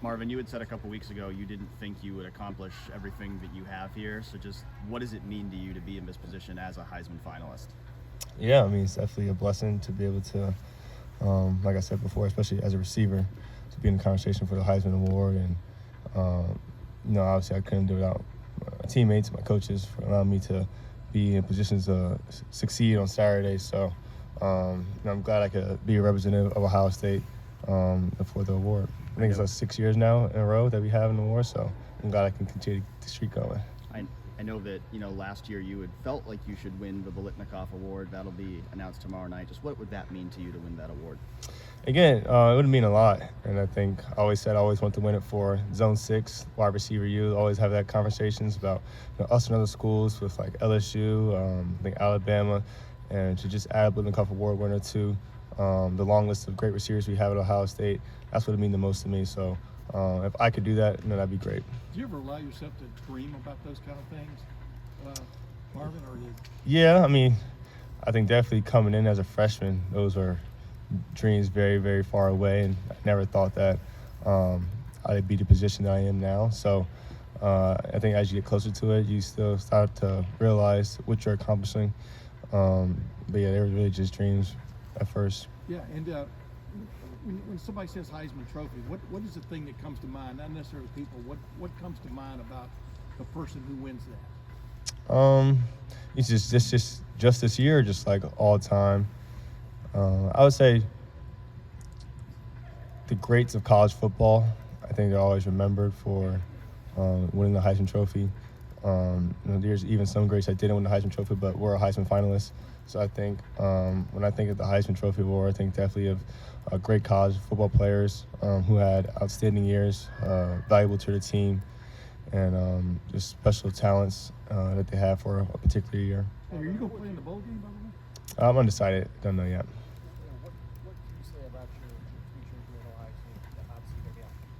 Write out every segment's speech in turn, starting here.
Marvin, you had said a couple weeks ago you didn't think you would accomplish everything that you have here. So just what does it mean to you to be in this position as a Heisman finalist? Yeah, I mean, it's definitely a blessing to be able to, like I said before, especially as a receiver, to be in the conversation for the Heisman Award. And, obviously I couldn't do it without my teammates, my coaches, for allowing me to be in positions to succeed on Saturday. So I'm glad I could be a representative of Ohio State for the award. I think it's like 6 years now in a row that we have an award, so I'm glad I can continue the streak going. I know that, last year you had felt like you should win the Bolitnikoff Award. That'll be announced tomorrow night. Just what would that mean to you to win that award? Again, it would mean a lot. And I think I always said I always want to win it for Zone 6, wide receiver U. Always have that conversations about us and other schools with like LSU, I think Alabama, and to just add a Bolitnikoff Award winner to the long list of great receivers we have at Ohio State. That's what it means the most to me. So if I could do that, that'd be great. Do you ever allow yourself to dream about those kind of things, Marvin? Yeah, I mean, I think definitely coming in as a freshman, those were dreams very, very far away, and I never thought that I'd be the position that I am now. So I think as you get closer to it, you still start to realize what you're accomplishing. But yeah, they were really just dreams at first. Yeah, and when somebody says Heisman Trophy, what is the thing that comes to mind? Not necessarily people. What comes to mind about the person who wins that? It's just this year, just like all time. I would say the greats of college football. I think they're always remembered for winning the Heisman Trophy. There's even some greats that didn't win the Heisman Trophy, but were a Heisman finalist. So I think when I think of the Heisman Trophy Award, I think definitely of great college football players who had outstanding years, valuable to the team, and just special talents that they have for a particular year. Hey, are you going to play in the bowl game, by the way? I'm undecided. Don't know yet. What can you say about your future here at Ohio State? Obviously, you're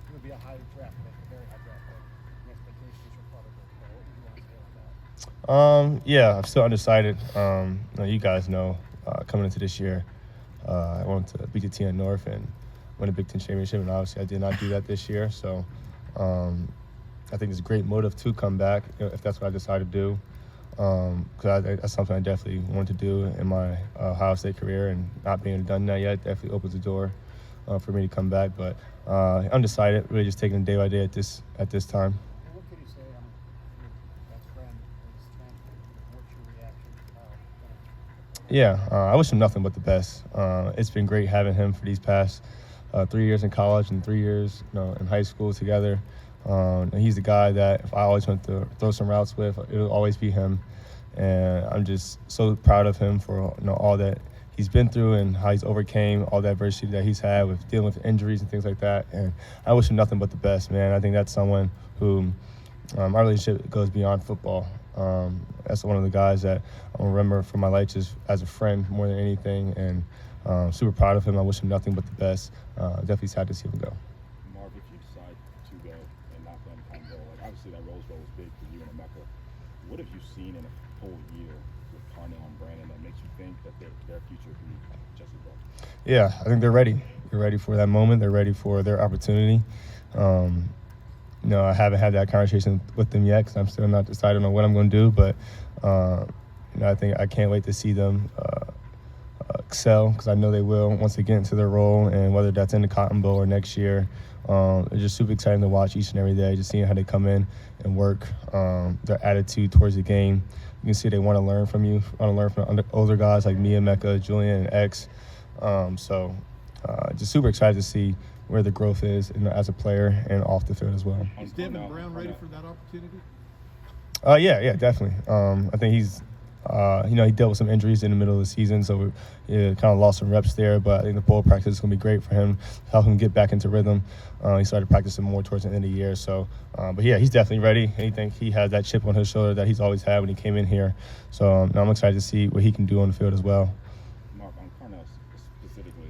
going to be a high draft pick, a very high draft pick. The expectations are probably going to go. What would you want to say about that? Yeah, I'm still undecided. You guys know coming into this year, I wanted to beat the team at North and win a Big Ten championship, and obviously I did not do that this year. So I think it's a great motive to come back if that's what I decide to do. Because that's something I definitely want to do in my Ohio State career, and not being done that yet definitely opens the door for me to come back. But undecided, really just taking it day by day at this time. And what can you say on your best friend is transferred? What's your reaction to Yeah, I wish him nothing but the best. It's been great having him for these past 3 years in college and 3 years in high school together. And he's the guy that if I always want to throw some routes with, it'll always be him. And I'm just so proud of him for all that he's been through and how he's overcame all the adversity that he's had with dealing with injuries and things like that. And I wish him nothing but the best, man. I think that's someone who our relationship goes beyond football. That's one of the guys that I remember for my life just as a friend more than anything. And super proud of him. I wish him nothing but the best. Definitely sad to see him go. Marv, if you decide to go and not go anytime go, obviously that Rose Bowl was big for you and Mecca. What have you seen in a whole year with Carnell and Brandon that makes you think that their future could be just as bright? Yeah, I think they're ready. They're ready for that moment. They're ready for their opportunity. I haven't had that conversation with them yet because I'm still not deciding on what I'm going to do. But I think I can't wait to see them excel because I know they will once they get into their role, and whether that's in the Cotton Bowl or next year. It's just super exciting to watch each and every day, just seeing how they come in and work, their attitude towards the game. You can see they want to learn from you, want to learn from older guys like me and Mecca, Julian, and X. Just super excited to see where the growth is as a player and off the field as well. Is Devin Brown ready for that opportunity? Yeah, definitely. I think he's he dealt with some injuries in the middle of the season, so we kind of lost some reps there. But I think the bowl practice is going to be great for him, help him get back into rhythm. He started practicing more towards the end of the year. So, but yeah, he's definitely ready. And I think he has that chip on his shoulder that he's always had when he came in here. So I'm excited to see what he can do on the field as well. Mark, on Carnell specifically,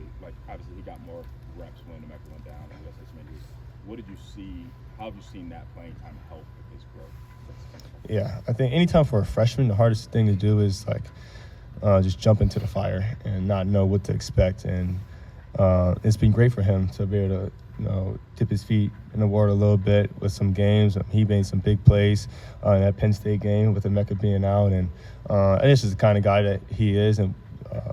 obviously he got more reps when Mecca went down and he had some injuries. What did you see? How have you seen that playing time help with his growth? Yeah, I think anytime for a freshman, the hardest thing to do is just jump into the fire and not know what to expect. And it's been great for him to be able to, dip his feet in the water a little bit with some games. He made some big plays in that Penn State game with Emeka being out, and this is the kind of guy that he is. And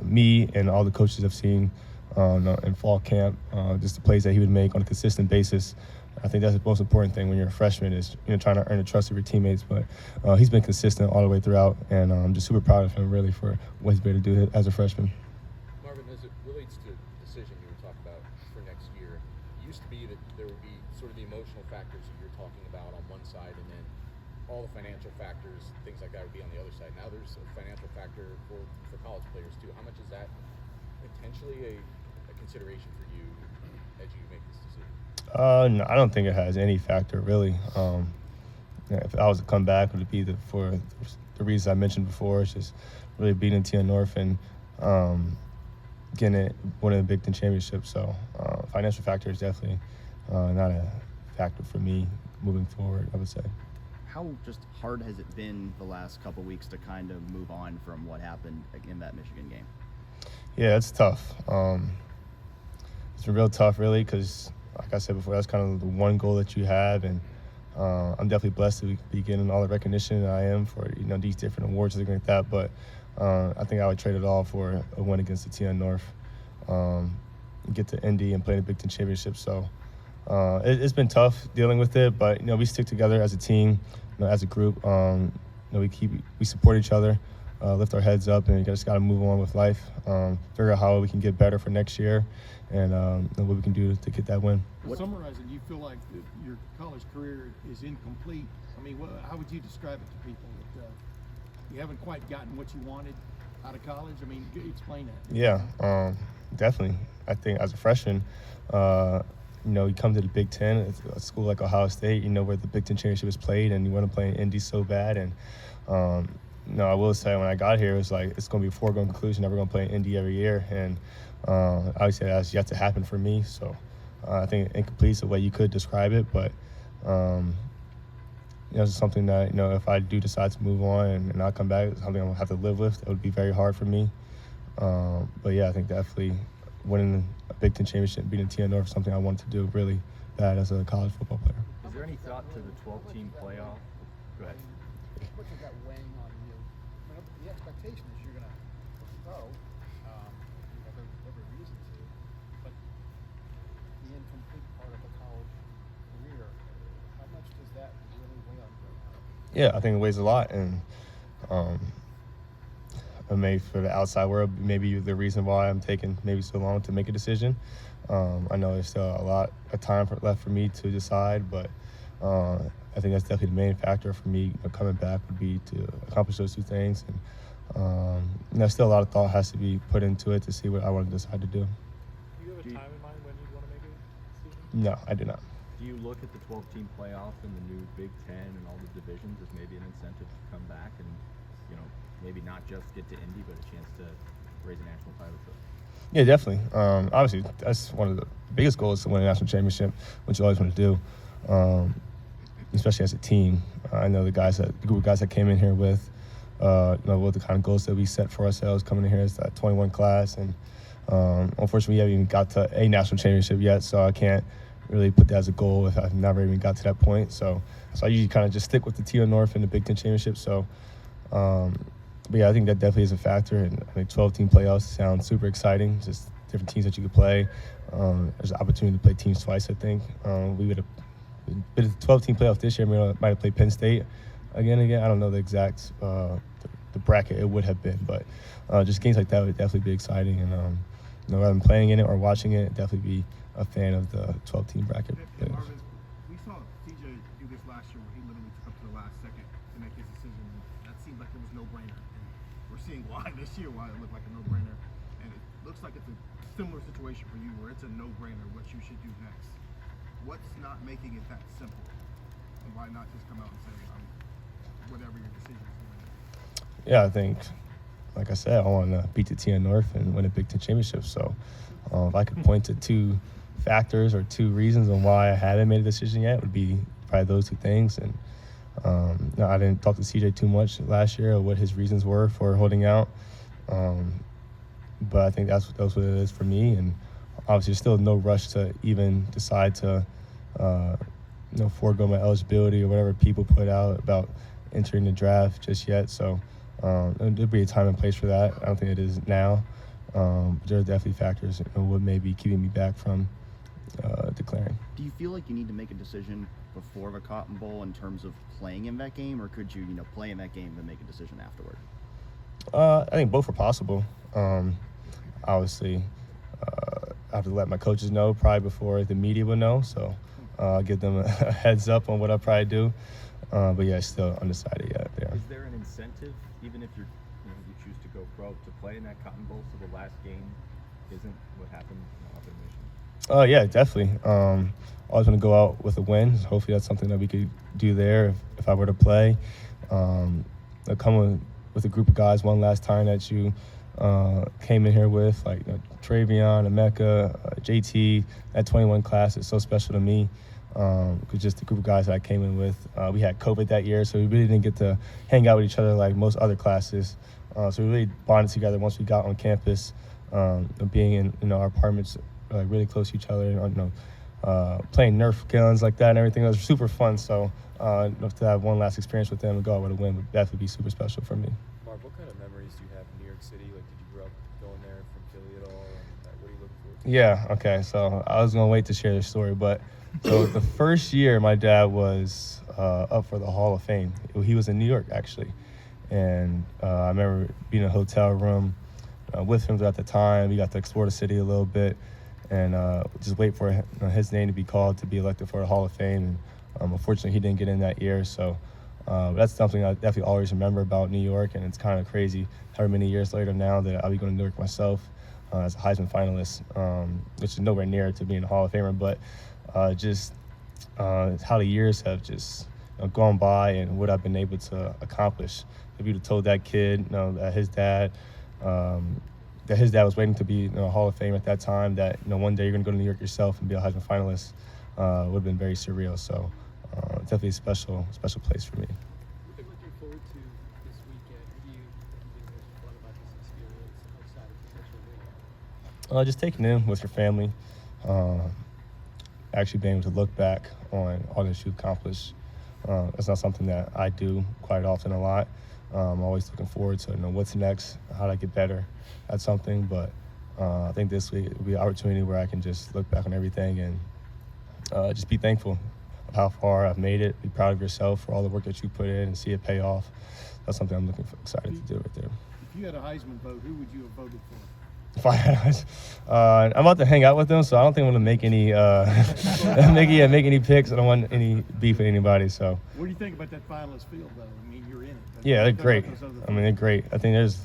me and all the coaches I've seen in fall camp, just the plays that he would make on a consistent basis. I think that's the most important thing when you're a freshman is trying to earn the trust of your teammates. But he's been consistent all the way throughout, and I'm just super proud of him really for what he's been able to do as a freshman. Marvin, as it relates to the decision you were talking about for next year, it used to be that there would be sort of the emotional factors that you're talking about on one side, and then all the financial factors, things like that, would be on the other side. Now there's a financial factor for college players too. How much is that potentially a consideration for you as you make this decision? No, I don't think it has any factor really. If I was to come back, it would be for the reasons I mentioned before. It's just really beating TN North and winning the Big Ten championship. So financial factor is definitely not a factor for me moving forward, I would say. How just hard has it been the last couple weeks to kind of move on from what happened in that Michigan game? Yeah, it's tough. It's been real tough, really, because, like I said before, that's kind of the one goal that you have, and I'm definitely blessed to be getting all the recognition that I am for these different awards and things like that. But I think I would trade it all for a win against the TN North, get to Indy and play the Big Ten championship. So it's been tough dealing with it, but we stick together as a team, as a group. We support each other, lift our heads up, and you just got to move on with life. Figure out how we can get better for next year, and what we can do to get that win. Summarizing, you feel like your college career is incomplete. I mean, how would you describe it to people that you haven't quite gotten what you wanted out of college? I mean, explain that. Yeah, definitely. I think as a freshman, you come to the Big Ten, it's a school like Ohio State, where the Big Ten championship is played, and you want to play in Indy so bad. And I will say when I got here, it was like it's going to be a foregone conclusion that we're going to play in Indy every year, and obviously that's yet to happen for me. So I think incomplete is the way you could describe it, but it's something that if I do decide to move on and not come back, it's something I'm gonna have to live with. That would be very hard for me. But yeah, I think definitely winning a Big Ten championship, beating TN North, is something I wanted to do really bad as a college football player. Is there any thought to the 12-team playoff? Go ahead. How much is that weighing on you? I mean, the expectation is you're going to go. You have every reason to. But the incomplete part of a college career, how much does that really weigh on you? Yeah, I think it weighs a lot, and maybe for the outside world, maybe the reason why I'm taking maybe so long to make a decision. I know there's still a lot of time left for me to decide, but I think that's definitely the main factor for me coming back would be to accomplish those two things. And there's still a lot of thought has to be put into it to see what I want to decide to do. Do you have a time in mind when you want to make a decision? No, I do not. Do you look at the 12-team playoff and the new Big Ten and all the divisions as maybe an incentive to come back and, maybe not just get to Indy, but a chance to raise a national title trophy? Yeah, definitely. Obviously, that's one of the biggest goals, to win a national championship, which you always want to do, especially as a team. I know the group of guys that came in here with, what the kind of goals that we set for ourselves coming in here as that 21 class. And unfortunately, we haven't even got to a national championship yet, so I can't really put that as a goal if I've never even got to that point. So I usually kind of just stick with the TN North and the Big Ten championship. So, but yeah, I think that definitely is a factor. And I think 12-team playoffs sound super exciting. Just different teams that you could play. There's an opportunity to play teams twice, I think. We would have been a 12-team playoff this year. We might have played Penn State again. I don't know the exact the bracket it would have been, but just games like that would definitely be exciting. And rather than playing in it or watching it, definitely be a fan of the 12-team bracket. Hey, Marvin, we saw TJ do this last year where he literally took up to the last second to make his decision. That seemed like it was no-brainer. And we're seeing why this year, why it looked like a no-brainer. And it looks like it's a similar situation for you where it's a no-brainer what you should do next. What's not making it that simple? And why not just come out and say, whatever your decision is going to be? Yeah, I think, like I said, I want to beat the TN North and win a Big Ten championship. So if I could point to two factors or two reasons on why I haven't made a decision yet, it would be probably those two things. And I didn't talk to CJ too much last year or what his reasons were for holding out. But I think that's what it is for me. And obviously, there's still no rush to even decide to forego my eligibility or whatever people put out about entering the draft just yet. So there'll be a time and place for that. I don't think it is now. But there are definitely factors what may be keeping me back from declaring. Do you feel like you need to make a decision before the Cotton Bowl in terms of playing in that game, or could you play in that game and make a decision afterward? I think both are possible. Obviously, I have to let my coaches know probably before the media will know, so I'll give them a heads up on what I'll probably do. But yeah, still undecided yet there. Is there an incentive, even if you choose to go pro, to play in that Cotton Bowl so the last game isn't what happened up in Michigan? Oh yeah, definitely. Always want to go out with a win. Hopefully that's something that we could do there if I were to play. I'll come with a group of guys one last time that you came in here with, like Travion, Emeka, JT. That 21 class is so special to me. Because just the group of guys that I came in with, we had COVID that year, so we really didn't get to hang out with each other like most other classes. So we really bonded together once we got on campus, being in our apartments really close to each other, playing Nerf guns like that and everything. It was super fun. So to have one last experience with them and go out with a win would definitely be super special for me. Marv, what kind of memories do you have in New York City? Like, did you grow up going there from Philly at all? And what are you looking forward to? Yeah, okay. So I was going to wait to share this story, but so the first year my dad was up for the Hall of Fame. He was in New York, actually. And I remember being in a hotel room with him at the time. We got to explore the city a little bit and just wait for his name to be called to be elected for the Hall of Fame. And unfortunately, he didn't get in that year. So that's something I definitely always remember about New York. And it's kind of crazy however many years later now that I'll be going to New York myself as a Heisman finalist, which is nowhere near to being a Hall of Famer. But just how the years have just gone by and what I've been able to accomplish. If you'd have told that kid that his dad was waiting to be a Hall of Fame at that time, that one day you're going to go to New York yourself and be a Heisman finalist, would have been very surreal. So definitely a special place for me. Looking forward to this weekend. What do you think is fun about this experience outside of potential win? Just taking it in with your family. Actually being able to look back on all that you accomplished. It's not something that I do quite often a lot. I'm always looking forward to what's next, how do I get better at something. But I think this week will be an opportunity where I can just look back on everything and just be thankful of how far I've made it. Be proud of yourself for all the work that you put in and see it pay off. That's something I'm excited to do right there. If you had a Heisman vote, who would you have voted for? If I had, I'm about to hang out with them, so I don't think I'm gonna make any make any picks. I don't want any beef with anybody. So. What do you think about that finalist field, though? I mean, you're in it. Yeah, they're great. I mean, they're great. I think there's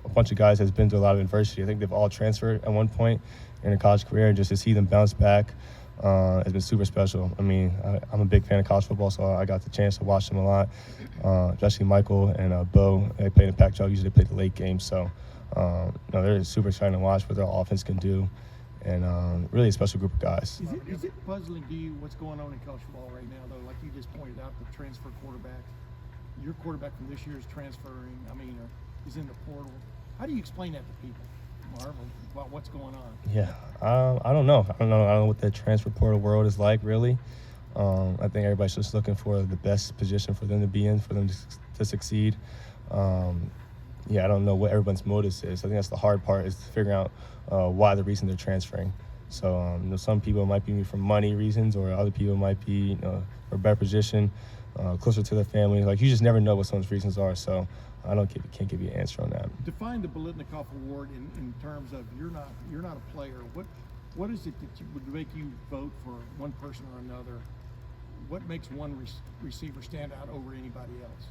a bunch of guys that's been through a lot of adversity. I think they've all transferred at one point in their college career, and just to see them bounce back has been super special. I mean, I'm a big fan of college football, so I got the chance to watch them a lot, especially Michael and Bo. They play in the Pac-12. Usually they play the late games, so. They're super exciting to watch what their offense can do, and really a special group of guys. Is it puzzling to you what's going on in college football right now, though? Like you just pointed out, the transfer quarterbacks. Your quarterback from this year is transferring. I mean, is in the portal. How do you explain that to people, Marvin, about what's going on? Yeah, I don't know. I don't know what the transfer portal world is like, really. I think everybody's just looking for the best position for them to be in, for them to succeed. Yeah, I don't know what everyone's motives is. I think that's the hard part, is figuring out why the reason they're transferring. So some people might be for money reasons, or other people might be for a better position, closer to their family. Like, you just never know what someone's reasons are. So I can't give you an answer on that. Define the Biletnikoff Award in terms of you're not a player. What is it that would make you vote for one person or another? What makes one receiver stand out over anybody else?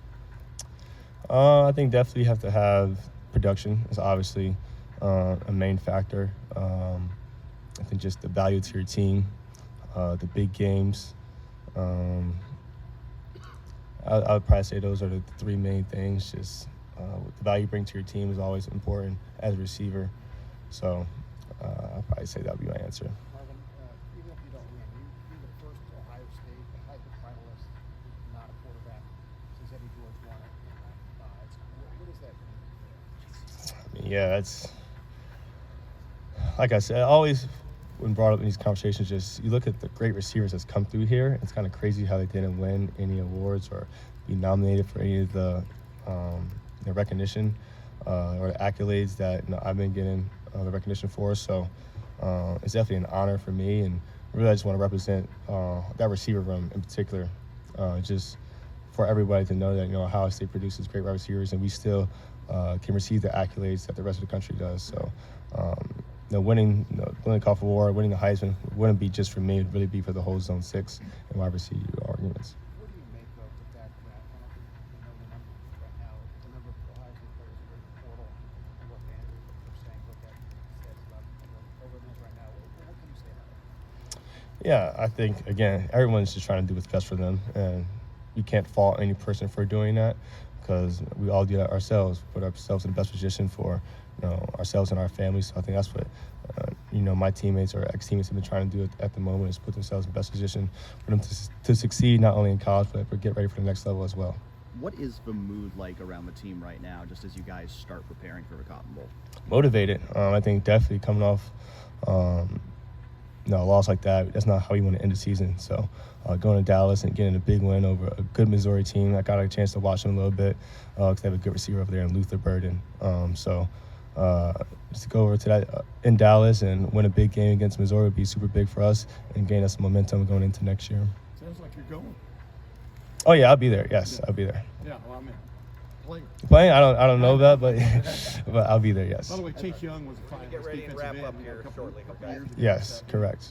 I think definitely you have to have production. Is obviously a main factor. I think just the value to your team, the big games. I would probably say those are the three main things. Just the value you bring to your team is always important as a receiver. So I'd probably say that would be my answer. Marvin, even if you don't win, you're the first Ohio State, the Heisman finalist, not a quarterback since Eddie George won it. What does that mean? I mean, yeah, it's like I said, always when brought up in these conversations, just you look at the great receivers that's come through here. It's kind of crazy how they didn't win any awards or be nominated for any of the recognition or the accolades that I've been getting the recognition for. So it's definitely an honor for me, and really I just want to represent that receiver room in particular, just for everybody to know that Ohio State produces great wide receivers, and we still can receive the accolades that the rest of the country does. So winning the Cup Award, winning the Heisman wouldn't be just for me; it'd really be for the whole Zone 6 and wide receiver arguments. What do you make of the fact that, I don't think we know the numbers right now, the number of Ohio State players who are in the portal and what fans are saying, what that says about over those right now? What can you say about it? Yeah, I think, again, everyone's just trying to do what's best for them, and we can't fault any person for doing that because we all do that ourselves, put ourselves in the best position for ourselves and our families. So I think that's what my teammates or ex-teammates have been trying to do at the moment, is put themselves in the best position for them to succeed not only in college but get ready for the next level as well. What is the mood like around the team right now, just as you guys start preparing for the Cotton Bowl? Motivated. I think definitely coming off a loss like that's not how you want to end the season. So going to Dallas and getting a big win over a good Missouri team, I got a chance to watch them a little bit because they have a good receiver over there in Luther Burden. Just to go over to that in Dallas and win a big game against Missouri would be super big for us and gain us some momentum going into next year. Sounds like you're going. Oh yeah, I'll be there. Yes, I'll be there. Yeah, well, I mean, player. Playing? I don't know that, but but I'll be there. Yes. By the way, Chase Young was a finalist. Get ready to defensive wrap end, up here couple shortly, okay? years ago. Yes, correct.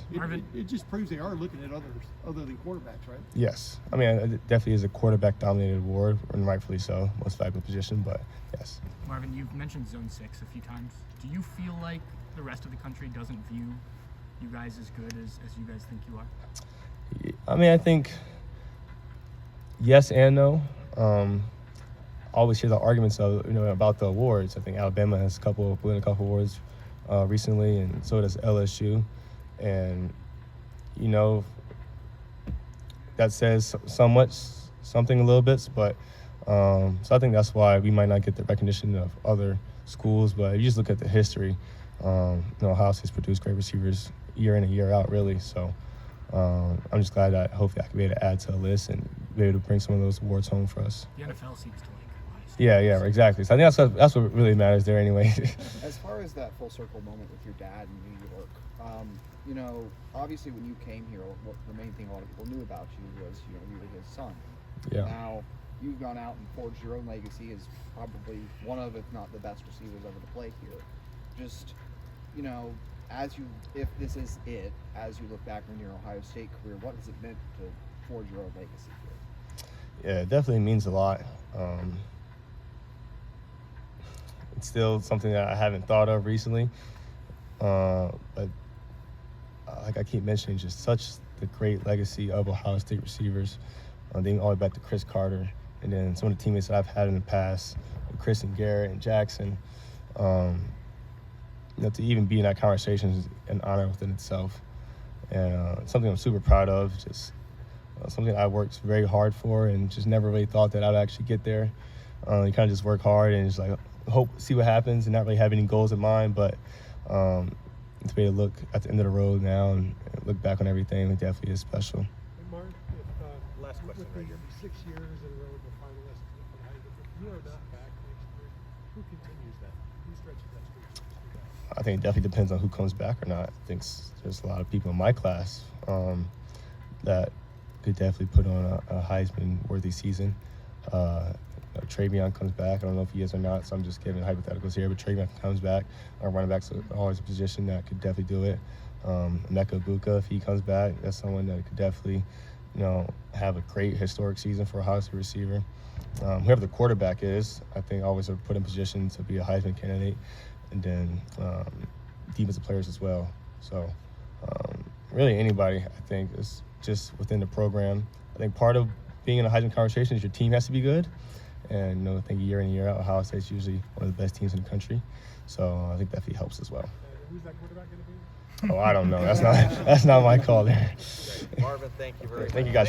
It just proves they are looking at others other than quarterbacks, right? Yes. I mean, it definitely is a quarterback-dominated award, and rightfully so, most valuable position. But yes. Marvin, you've mentioned Zone 6 a few times. Do you feel like the rest of the country doesn't view you guys as good as you guys think you are? I mean, I think yes and no. I always hear the arguments of about the awards. I think Alabama has won a couple awards recently, and so does LSU. And that says something a little bit, but so I think that's why we might not get the recognition of other schools. But if you just look at the history, Ohio State's produced great receivers year in and year out, really. So I'm just glad that hopefully I can be able to add to the list and be able to bring some of those awards home for us. The NFL seems to Yeah, exactly. So I think that's what really matters there anyway. As far as that full circle moment with your dad in New York, obviously when you came here, the main thing a lot of people knew about you was, you were his son. Yeah. Now, you've gone out and forged your own legacy as probably one of, if not the best receivers ever to play here. Just, if this is it, as you look back on your Ohio State career, what has it meant to forge your own legacy here? Yeah, it definitely means a lot. It's still something that I haven't thought of recently, but like I keep mentioning, just such the great legacy of Ohio State receivers, dating all the way back to Chris Carter, and then some of the teammates that I've had in the past, Chris and Garrett and Jackson. To even be in that conversation is an honor within itself, and something I'm super proud of. Just something I worked very hard for, and just never really thought that I'd actually get there. You kind of just work hard and just see what happens, and not really have any goals in mind. But to be able to look at the end of the road now and look back on everything, it definitely is special. Hey Mark, Last question with right here. 6 years in a row as a finalist for the Heisman, if you are not back next year, who continues that? Who stretches that streak? I think it definitely depends on who comes back or not. I think there's a lot of people in my class that could definitely put on a Heisman-worthy season. Travion comes back. I don't know if he is or not, so I'm just giving hypotheticals here. But Travion comes back. Our running backs are always a position that could definitely do it. Emeka Buka, if he comes back, that's someone that could definitely, have a great historic season for a Ohio State receiver. Whoever the quarterback is, I think always are put in position to be a Heisman candidate, and then defensive players as well. So really anybody, I think, is just within the program. I think part of being in a Heisman conversation is your team has to be good. And I think year in and year out, Ohio State's usually one of the best teams in the country. So I think that definitely helps as well. Who's that quarterback going to be? Oh, I don't know. That's not my call there. Marvin, thank you very much. Thank you guys.